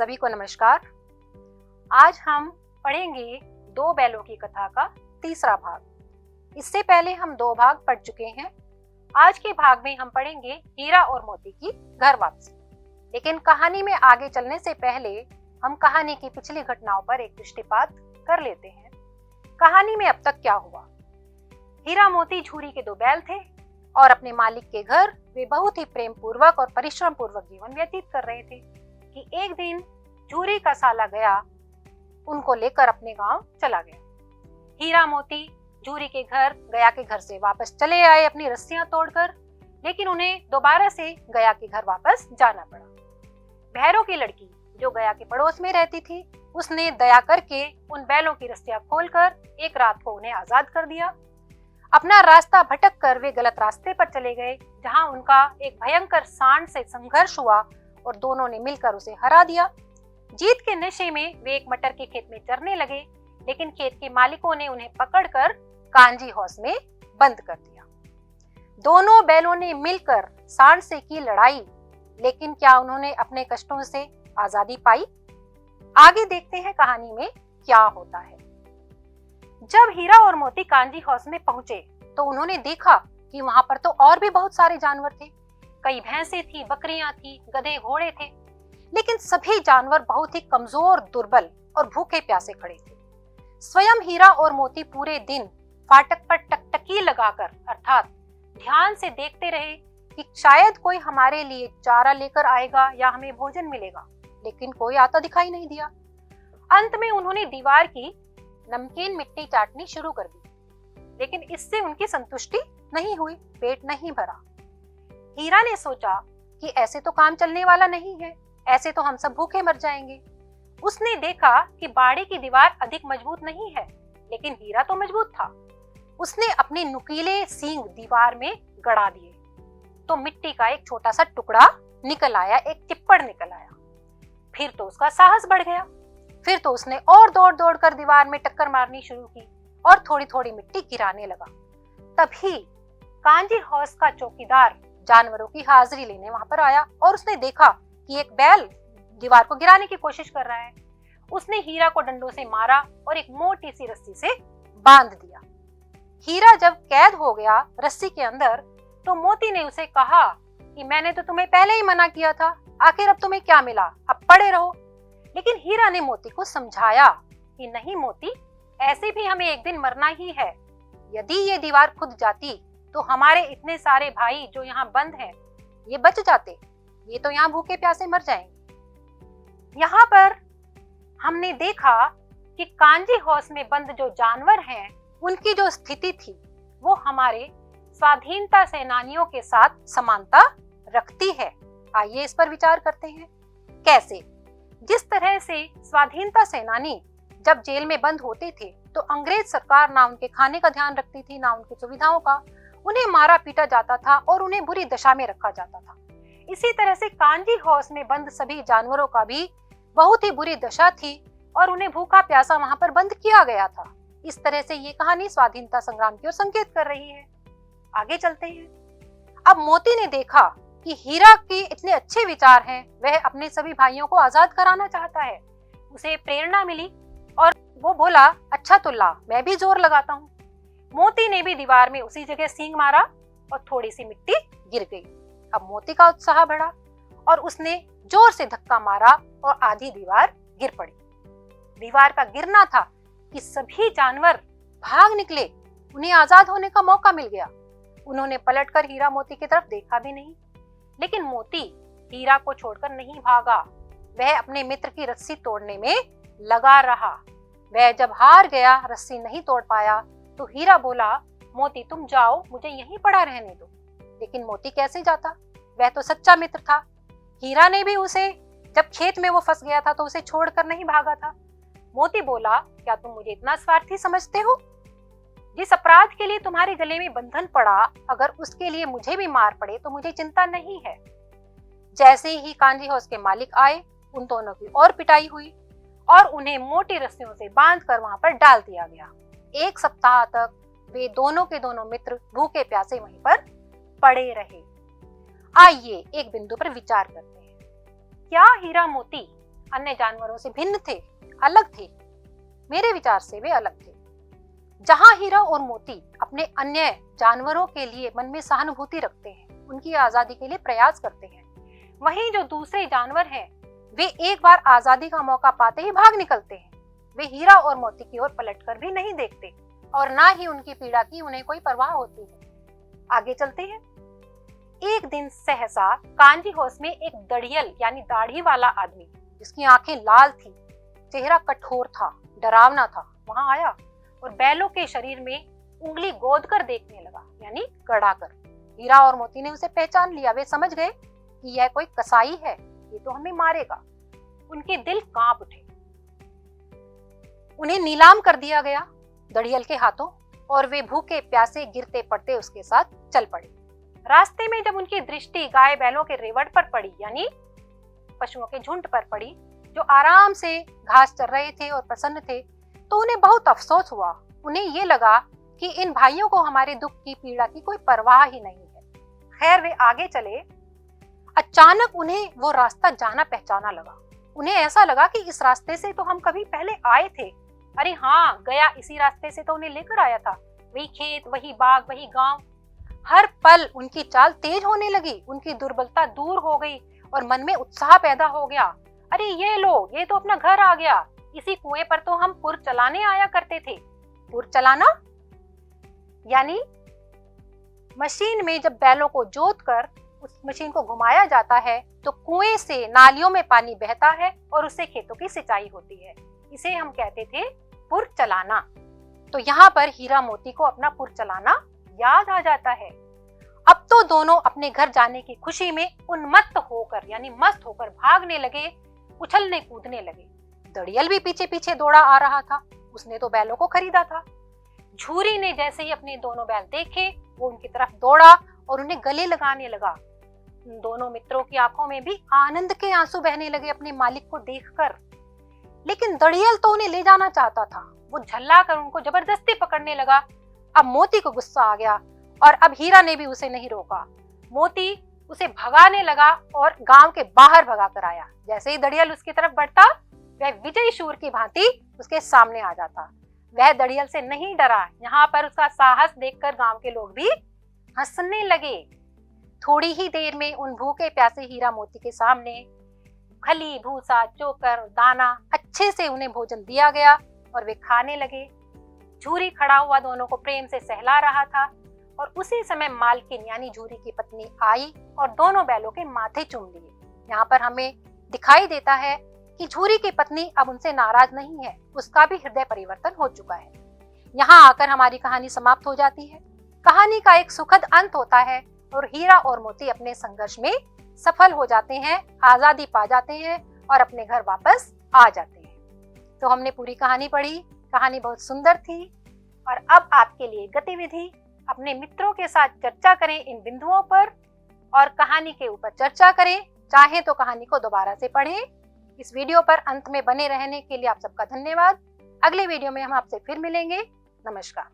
सभी को नमस्कार। आज हम पढ़ेंगे दो बैलों की कथा का तीसरा भाग। इससे पहले हम दो भाग पढ़ चुके हैं। आज के भाग में हम पढ़ेंगे हीरा और मोती की घर वापसी। लेकिन कहानी में आगे चलने से पहले हम कहानी की पिछली घटनाओं पर एक दृष्टिपात कर लेते हैं। कहानी में अब तक क्या हुआ। हीरा मोती झूरी के दो बैल थे और अपने मालिक के घर वे बहुत ही प्रेम पूर्वक और परिश्रम पूर्वक जीवन व्यतीत कर रहे थे कि एक दिन झूरी का साला गया उनको लेकर अपने गांव चला गया। हीरा मोती झूरी के घर गया के घर से वापस चले आए अपनी रस्सियां तोड़कर, लेकिन उन्हें दोबारा से गया के घर वापस जाना पड़ा। भैरों की लड़की जो गया के पड़ोस में रहती थी, उसने दया करके उन बैलों की रस्सियां खोलकर एक रात को उन्हें आजाद कर दिया। अपना रास्ता भटक कर वे गलत रास्ते पर चले गए, जहां उनका एक भयंकर सांड से संघर्ष हुआ और दोनों ने मिलकर उसे हरा दिया। जीत के नशे में वे एक मटर के खेत में चरने लगे, लेकिन खेत के मालिकों ने उन्हें पकड़कर कांजी हाउस में बंद कर दिया। दोनों बैलों ने मिलकर सांड से की लड़ाई, लेकिन क्या उन्होंने अपने कष्टों से आजादी पाई? आगे देखते हैं कहानी में क्या होता है। जब हीरा और मोती कांजी हाउस में पहुंचे तो उन्होंने देखा कि वहां पर तो और भी बहुत सारे जानवर थे। कई भैंसें थी, बकरियां थी, गधे घोड़े थे, लेकिन सभी जानवर बहुत ही कमजोर, दुर्बल और भूखे प्यासे खड़े थे। स्वयं हीरा और मोती पूरे दिन फाटक पर टकटकी लगाकर अर्थात ध्यान से देखते रहे कि शायद कोई हमारे लिए चारा लेकर आएगा या हमें भोजन मिलेगा, लेकिन कोई आता दिखाई नहीं दिया। अंत में उन्होंने दीवार की नमकीन मिट्टी चाटनी शुरू कर दी, लेकिन इससे उनकी संतुष्टि नहीं हुई, पेट नहीं भरा। हीरा ने सोचा कि ऐसे तो काम चलने वाला नहीं है, ऐसे तो हम सब भूखे मर जाएंगे। उसने देखा कि बाड़े की दीवार अधिक मजबूत नहीं है, लेकिन हीरा तो मजबूत था। उसने अपने नुकीले सींग दीवार में गड़ा दिए तो मिट्टी का एक छोटा सा टुकड़ा निकल आया, एक चिप्पड़ निकल आया। फिर तो उसका साहस बढ़ गया। फिर तो उसने और दौड़ दौड़ कर दीवार में टक्कर मारनी शुरू की और थोड़ी थोड़ी मिट्टी गिराने लगा। तभी कांजी हाउस का चौकीदार जानवरों की हाजिरी लेने वहां पर आया और उसने देखा कि एक बैल दीवार को गिराने की कोशिश कर रहा है। उसने हीरा को डंडों से मारा और एक मोटी सी रस्सी से बांध दिया। हीरा जब कैद हो गया रस्सी के अंदर, तो मोती ने उसे कहा कि मैंने तो तुम्हें पहले ही मना किया था, आखिर अब तुम्हें क्या मिला, अब पड़े रहो। लेकिन हीरा ने मोती को समझाया कि नहीं मोती, ऐसे भी हमें एक दिन मरना ही है। यदि ये दीवार खुद जाती तो हमारे इतने सारे भाई जो यहाँ बंद हैं, ये बच जाते, ये तो यहाँ भूखे प्यासे मर जाएंगे। यहाँ पर हमने देखा कि कांजी हाउस में बंद जो जानवर हैं, उनकी जो स्थिति थी वो हमारे स्वाधीनता सेनानियों के साथ समानता रखती है। आइए इस पर विचार करते हैं। कैसे? जिस तरह से स्वाधीनता सेनानी जब जेल में बंद होते थे तो अंग्रेज सरकार ना उनके खाने का ध्यान रखती थी, ना उनकी सुविधाओं का। उन्हें मारा पीटा जाता था और उन्हें बुरी दशा में रखा जाता था। इसी तरह से कांजी हाउस में बंद सभी जानवरों का भी बहुत ही बुरी दशा थी और उन्हें भूखा प्यासा वहां पर बंद किया गया था। इस तरह से ये कहानी स्वाधीनता संग्राम की ओर संकेत कर रही है। आगे चलते हैं। अब मोती ने देखा कि हीरा के इतने अच्छे विचार हैं, वह अपने सभी भाइयों को आजाद कराना चाहता है। उसे प्रेरणा मिली और वो बोला, अच्छा तो ला, मैं भी जोर लगाता हूँ। मोती ने भी दीवार में उसी जगह सींग मारा और थोड़ी सी मिट्टी गिर गई। अब मोती का उत्साह बढ़ा और उसने जोर से धक्का मारा और आधी दीवार गिर पड़ी। दीवार का गिरना था कि सभी जानवर भाग निकले, उन्हें आजाद होने का मौका मिल गया। उन्होंने पलटकर हीरा मोती की तरफ देखा भी नहीं, लेकिन मोती हीरा को छोड़कर नहीं भागा। वह अपने मित्र की रस्सी तोड़ने में लगा रहा। वह जब हार गया, रस्सी नहीं तोड़ पाया, तो हीरा बोला, मोती तुम जाओ, मुझे यहीं पड़ा रहने दो। लेकिन मोती कैसे जाता? वह तो सच्चा मित्र था। हीरा ने भी उसे, जब खेत में वो फंस गया था तो उसे छोड़कर नहीं भागा था। मोती बोला, क्या तुम मुझे इतना स्वार्थी समझते हो? जिस अपराध के लिए तुम्हारे गले में बंधन पड़ा, अगर उसके लिए मुझे भी मार पड़े तो मुझे चिंता नहीं है। जैसे ही कांजी हाउस के मालिक आए, उन दोनों की और पिटाई हुई और उन्हें मोटी रस्सियों से बांधकर वहां पर डाल दिया गया। एक सप्ताह तक वे दोनों के दोनों मित्र भूखे प्यासे वहीं पर पड़े रहे। आइए एक बिंदु पर विचार करते हैं। क्या हीरा मोती अन्य जानवरों से भिन्न थे, अलग थे। मेरे विचार से वे अलग थे। जहां हीरा और मोती अपने अन्य जानवरों के लिए मन में सहानुभूति रखते हैं, उनकी आजादी के लिए प्रयास करते हैं, वहीं जो दूसरे जानवर हैं वे एक बार आजादी का मौका पाते ही भाग निकलते हैं। वे हीरा और मोती की ओर पलटकर भी नहीं देखते और ना ही उनकी पीड़ा की उन्हें कोई परवाह होती है। आगे चलते हैं। एक दिन सहसा कांजी हाउस में एक दड़ियल यानी दाढ़ी वाला आदमी, जिसकी आंखें लाल थी, चेहरा कठोर था, डरावना था, वहां आया और बैलों के शरीर में उंगली गोद कर देखने लगा, यानी गड़ा कर। हीरा और मोती ने उसे पहचान लिया। वे समझ गए कि यह कोई कसाई है, ये तो हमें मारेगा। उनके दिल कांप उठे। उन्हें नीलाम कर दिया गया दड़ियल के हाथों और वे भूखे प्यासे गिरते पड़ते उसके साथ चल पड़े। रास्ते में जब उनकी दृष्टि गाय बैलों के रेवड़ पर पड़ी, यानी पशुओं के झुंड पर पड़ी, जो आराम से घास चर रहे थे और प्रसन्न थे, तो उन्हें बहुत अफसोस हुआ। उन्हें ये लगा कि इन भाइयों को हमारे दुख की पीड़ा की कोई परवाह ही नहीं है। खैर, वे आगे चले। अचानक उन्हें वो रास्ता जाना पहचाना लगा। उन्हें ऐसा लगा कि इस रास्ते से तो हम कभी पहले आए थे। अरे हाँ, गया इसी रास्ते से तो उन्हें लेकर आया था। वही खेत, वही बाग, वही गांव। हर पल उनकी चाल तेज होने लगी। उनकी दुर्बलता दूर हो गई और मन में उत्साह पैदा हो गया। अरे ये लो, ये तो अपना घर आ गया। इसी कुएं पर तो हम पुर चलाने आया करते थे। पुर चलाना यानी मशीन में जब बैलों को जोत कर उस मशीन को घुमाया जाता है तो कुएं से नालियों में पानी बहता है और उससे खेतों की सिंचाई होती है। इसे हम कहते थे पुर चलाना। तो यहाँ पर हीरा मोती को अपना पुर चलाना याद आ जाता है। अब तो दोनों अपने घर जाने की खुशी में उन्मत्त होकर यानी मस्त होकर भागने लगे, उछलने कूदने लगे। दड़ियल भी पीछे पीछे दौड़ा आ रहा था। उसने तो बैलों को खरीदा था। झूरी ने जैसे ही अपने दोनों बैल देखे, वो उनकी तरफ दौड़ा और उन्हें गले लगाने लगा। दोनों मित्रों की आंखों में भी आनंद के आंसू बहने लगे अपने मालिक को देखकर। लेकिन दड़ियल तो उन्हें ले जाना चाहता था। वो झल्ला कर उनको जबरदस्ती पकड़ने लगा। अब मोती को गुस्सा आ गया और अब हीरा ने भी उसे नहीं रोका। मोती उसे भगाने लगा और गांव के बाहर भगा कर आया। जैसे ही दड़ियल उसकी तरफ बढ़ता, वह विजयी शूर की भांति उसके सामने आ जाता। वह दड़ियल से नहीं डरा। यहाँ पर उसका साहस देखकर गांव के लोग भी हंसने लगे। थोड़ी ही देर में उन भूखे प्यासे हीरा मोती के सामने खली, भूसा, चोकर, दाना अच्छे से उन्हें भोजन दिया गया और वे खाने लगे। झूरी खड़ा हुआ दोनों को प्रेम से सहला रहा था और उसी समय मालकिन यानी झूरी की पत्नी आई और दोनों बैलों के माथे चूम लिए। यहाँ पर हमें दिखाई देता है कि झूरी की पत्नी अब उनसे नाराज नहीं है। उसका भी हृदय परिवर्तन हो चुका है। यहाँ आकर हमारी कहानी समाप्त हो जाती है। कहानी का एक सुखद अंत होता है और हीरा और मोती अपने संघर्ष में सफल हो जाते हैं, आजादी पा जाते हैं और अपने घर वापस आ जाते हैं। तो हमने पूरी कहानी पढ़ी। कहानी बहुत सुंदर थी और अब आपके लिए गतिविधि, अपने मित्रों के साथ चर्चा करें इन बिंदुओं पर और कहानी के ऊपर चर्चा करें। चाहे तो कहानी को दोबारा से पढ़ें। इस वीडियो पर अंत में बने रहने के लिए आप सबका धन्यवाद। अगले वीडियो में हम आपसे फिर मिलेंगे। नमस्कार।